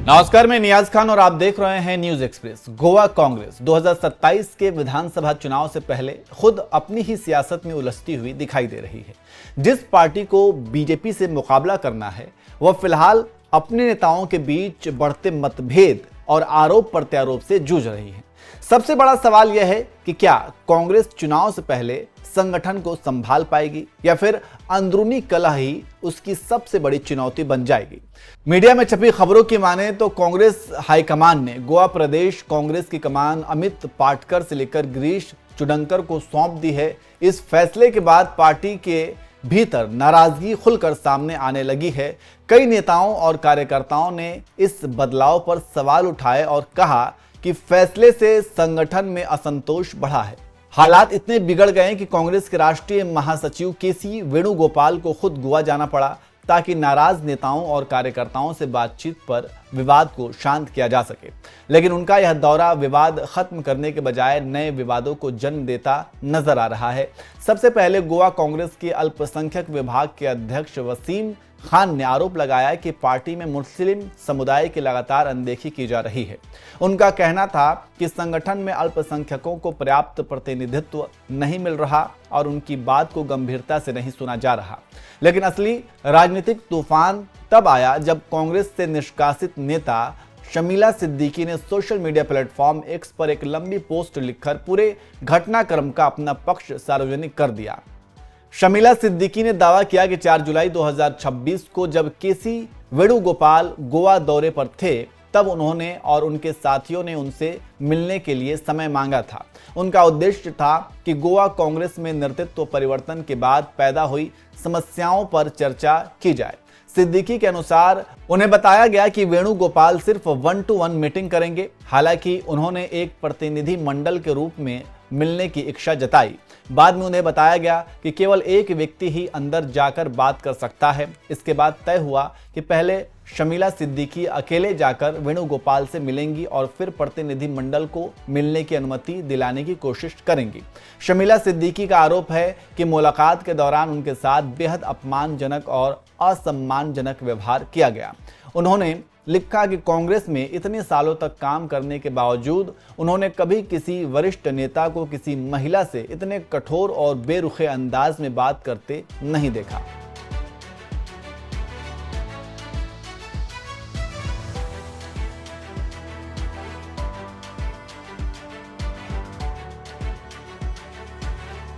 नमस्कार, मैं नियाज खान और आप देख रहे हैं न्यूज एक्सप्रेस। गोवा कांग्रेस 2027 के विधानसभा चुनाव से पहले खुद अपनी ही सियासत में उलझती हुई दिखाई दे रही है। जिस पार्टी को बीजेपी से मुकाबला करना है वह फिलहाल अपने नेताओं के बीच बढ़ते मतभेद और आरोप प्रत्यारोप से जूझ रही है। सबसे बड़ा सवाल यह है कि क्या कांग्रेस चुनाव से पहले संगठन को संभाल पाएगी या फिर अंदरूनी कलह ही उसकी सबसे बड़ी चुनौती बन जाएगी। मीडिया में छपी खबरों की माने तो कांग्रेस हाईकमान ने गोवा प्रदेश कांग्रेस की कमान अमित पाटकर से लेकर गिरीश चुडंकर को सौंप दी है। इस फैसले के बाद पार्टी के भीतर नाराजगी खुलकर सामने आने लगी है। कई नेताओं और कार्यकर्ताओं ने इस बदलाव पर सवाल उठाए और कहा कि फैसले से संगठन में असंतोष बढ़ा है। हालात इतने बिगड़ गए कि कांग्रेस के राष्ट्रीय महासचिव केसी वेणुगोपाल को खुद गोवा जाना पड़ा ताकि नाराज नेताओं और कार्यकर्ताओं से बातचीत पर विवाद को शांत किया जा सके। लेकिन उनका यह दौरा विवाद खत्म करने के बजाय नए विवादों को जन्म देता नजर आ रहा है। सबसे पहले गोवा कांग्रेस के अल्पसंख्यक विभाग के अध्यक्ष वसीम खान ने आरोप लगाया कि पार्टी में मुस्लिम समुदाय की लगातार अनदेखी की जा रही है। उनका कहना था कि संगठन में अल्पसंख्यकों को पर्याप्त प्रतिनिधित्व नहीं मिल रहा और उनकी बात को गंभीरता से नहीं सुना जा रहा। लेकिन असली राजनीतिक तूफान तब आया जब कांग्रेस से निष्कासित नेता शमीला सिद्दीकी ने सोशल मीडिया प्लेटफॉर्म एक्स पर एक लंबी पोस्ट लिखकर पूरे घटनाक्रम का अपना पक्ष सार्वजनिक कर दिया। शमीला सिद्दीकी ने दावा किया कि 4 जुलाई 2026 को जब केसी वेणुगोपाल गोवा दौरे पर थे तब उन्होंने और उनके साथियों ने उनसे मिलने के लिए समय मांगा था। उनका उद्देश्य था कि गोवा कांग्रेस में नेतृत्व परिवर्तन के बाद पैदा हुई समस्याओं पर चर्चा की जाए। सिद्दीकी के अनुसार उन्हें बताया गया कि वेणुगोपाल सिर्फ 1-to-1 मीटिंग करेंगे। हालांकि उन्होंने एक प्रतिनिधि मंडल के रूप में मिलने की इच्छा जताई। बाद में उन्हें बताया गया कि केवल एक व्यक्ति ही अंदर जाकर बात कर सकता है। इसके बाद तय हुआ कि पहले शमीला सिद्दीकी अकेले जाकर वेणुगोपाल से मिलेंगी और फिर प्रतिनिधि मंडल को मिलने की अनुमति दिलाने की कोशिश करेंगी। शमीला सिद्दीकी का आरोप है कि मुलाकात के दौरान उनके साथ बेहद अपमानजनक और असम्मानजनक व्यवहार किया गया। उन्होंने लिखा कि कांग्रेस में इतने सालों तक काम करने के बावजूद उन्होंने कभी किसी वरिष्ठ नेता को किसी महिला से इतने कठोर और बेरुखे अंदाज में बात करते नहीं देखा।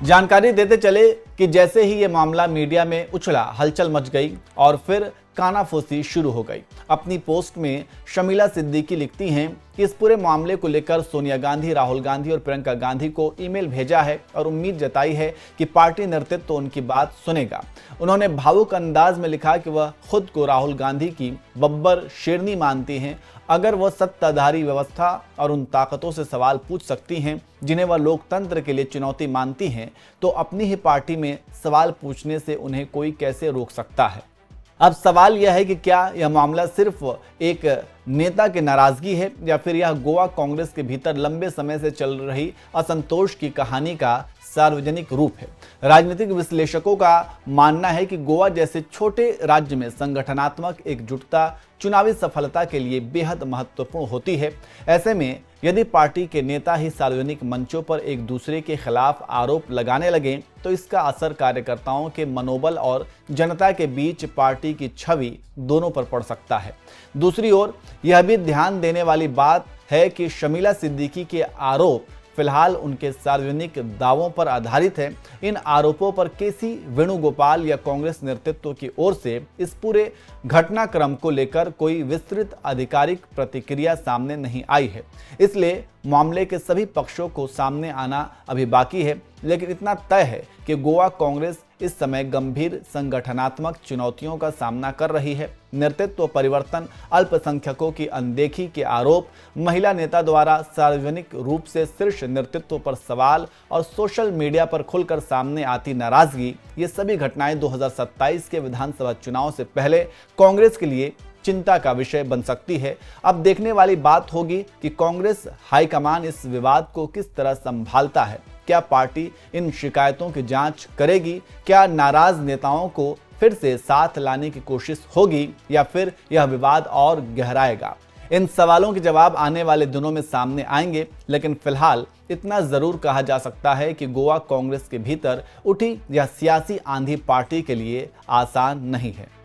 जानकारी देते चले कि जैसे ही ये मामला मीडिया में उछला, हलचल मच गई और फिर कानाफूसी शुरू हो गई। अपनी पोस्ट में शमीला सिद्दीकी लिखती हैं कि इस पूरे मामले को लेकर सोनिया गांधी, राहुल गांधी और प्रियंका गांधी को ईमेल भेजा है और उम्मीद जताई है कि पार्टी नेतृत्व तो उनकी बात सुनेगा। उन्होंने भावुक अंदाज में लिखा कि वह खुद को राहुल गांधी की बब्बर शेरनी मानती हैं। अगर वह सत्ताधारी व्यवस्था और उन ताकतों से सवाल पूछ सकती हैं जिन्हें वह लोकतंत्र के लिए चुनौती मानती हैं, तो अपनी ही पार्टी में सवाल पूछने से उन्हें कोई कैसे रोक सकता है। अब सवाल यह है कि क्या यह मामला सिर्फ एक नेता की नाराजगी है या फिर यह गोवा कांग्रेस के भीतर लंबे समय से चल रही असंतोष की कहानी का सार्वजनिक रूप है। राजनीतिक विश्लेषकों का मानना है कि गोवा जैसे छोटे राज्य में संगठनात्मक एकजुटता चुनावी सफलता के लिए बेहद महत्वपूर्ण होती है। ऐसे में यदि पार्टी के नेता ही सार्वजनिक मंचों पर एक दूसरे के खिलाफ आरोप लगाने लगें तो इसका असर कार्यकर्ताओं के मनोबल और जनता के बीच पार्टी की छवि दोनों पर पड़ सकता है। दूसरी ओर यह भी ध्यान देने वाली बात है कि शमीला सिद्दीकी के आरोप फिलहाल उनके सार्वजनिक दावों पर आधारित है। इन आरोपों पर केसी वेणुगोपाल या कांग्रेस नेतृत्व की ओर से इस पूरे घटनाक्रम को लेकर कोई विस्तृत आधिकारिक प्रतिक्रिया सामने नहीं आई है। इसलिए मामले के सभी पक्षों को सामने आना अभी बाकी है। लेकिन इतना तय है कि गोवा कांग्रेस इस समय गंभीर संगठनात्मक चुनौतियों का सामना कर रही है। नेतृत्व परिवर्तन, अल्पसंख्यकों की अनदेखी के आरोप, महिला नेता द्वारा सार्वजनिक रूप से शीर्ष नेतृत्व पर सवाल और सोशल मीडिया पर खुलकर सामने आती नाराजगी, ये सभी घटनाएं 2027 के विधानसभा चुनाव से पहले कांग्रेस के लिए चिंता का विषय बन सकती है। अब देखने वाली बात होगी कि कांग्रेस हाईकमान इस विवाद को किस तरह संभालता है। क्या पार्टी इन शिकायतों की जांच करेगी? क्या नाराज नेताओं को फिर से साथ लाने की कोशिश होगी या फिर यह विवाद और गहराएगा? इन सवालों के जवाब आने वाले दिनों में सामने आएंगे, लेकिन फिलहाल इतना जरूर कहा जा सकता है कि गोवा कांग्रेस के भीतर उठी यह सियासी आंधी पार्टी के लिए आसान नहीं है।